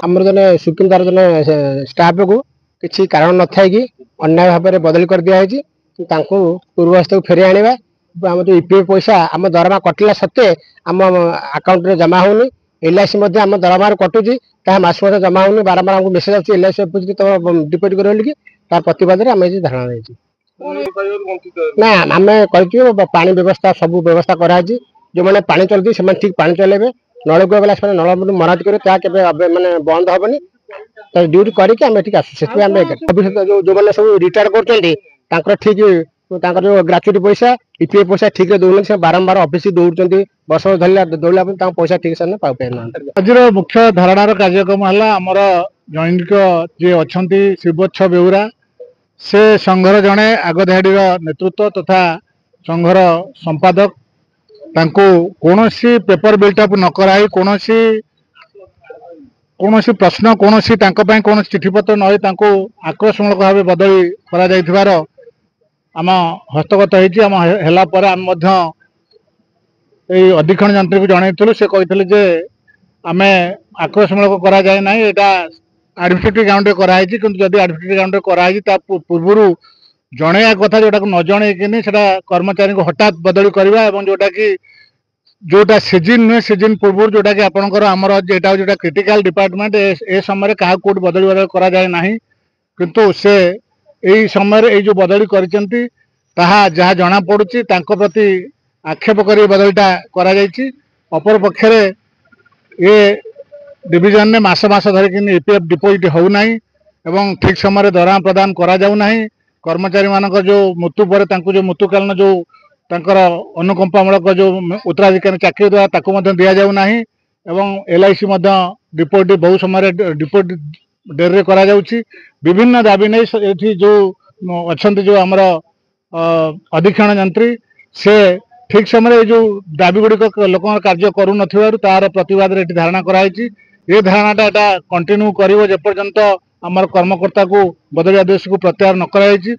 आमर जने सुकिंदार जने स्टाफ को किसी कारण न था कि अन्याय भाव में बदली कर दिखाई पूर्वस्था को फेरी आने आम जो ईपीएफ पैसा आम दरमा कटिला सत्वे आम आकाउंट में जमा होनी एलआईसी आम दरमा कटुची मस मास जमा होनी बारंबार आमको मेसेज आस एलआईसी तुम डिपोजिट कर तार प्रतिवाद आम धारणा नहीं ना आम कर पानी व्यवस्था सब व्यवस्था कराई जो मैंने पानी चलती से ठीक पानी चलेबे नलकूप वाला से नल मरामत करेंगे माने बंद हेनी ड्यूटी करके भविष्य जो मैंने सब रिटायर कर ठीक जो ग्राचुटी पैसा ईपीएफ पैसा ठीक दौर बारंबार ऑफिस दौड़ वर्ष दौड़ा पैसा ठीक से आज मुख्य धारणार कार्यक्रम है आमर जैनिक जी अच्छा शिवच्छ बेउरा से संघर जड़े आगधाड़ी नेतृत्व तथा संघर संपादक कौन सी पेपर बिल्टअप न कराई कौन प्रश्न कौन कौन चिठीपत्र न आक्रोशमूलक भाव बदली कर आम हस्तगत होगा आम अधीक्षण जंत्री को जनइलु से कहते जे आम आक्रोशमूलक करा जाए ना यहाँ एडमिनिस्ट्रेटिव ग्राउंड कराई कि जब एडमिनिस्ट्रेटिव ग्राउंड कराई पूर्व जनइया कथा जोटा न जनईकिनी कर्मचारी को हठात बदली करवा जोटा कि जोटा सीजन नुहे सीजन पूर्व जोटा कि आपंकर आमर यहाँ जोटा क्रिटिकल डिपार्टमेंट ए समय क्या कौट बदली बदली करा जाए ना किंतु से यही समय जो बदली कर जहाँ जना पड़ी प्रति आक्षेप कर बदलीटा कर पक्षे ये डिविजन में मास मास धरिक ईपीएफ डिपोजिट होना एवं ठीक समय दरमा प्रदान करा जाउना कर्मचारी मान जो मृत्यु पर जो मृत्युकालीन जो अनुकंपामूलक जो उत्तराधिकारी चाकरी द्वारा दि जाऊना एवं एलआईसी डिपोजिट बहुत समय डिपोजिट डेरी करा जाउछि विभिन्न दाबी नहीं जो अच्छा जो आमर अधीक्षण जंत्री से ठीक समय जो दाबी गुड़िक लोक कार्य करूँ तार प्रतिवाद धारणा कराई ये धारणाटा एटा कंटिन्यू कर जेपर्यंत आमर कर्मकर्ता को बदली आदेश को प्रत्याहार न कराई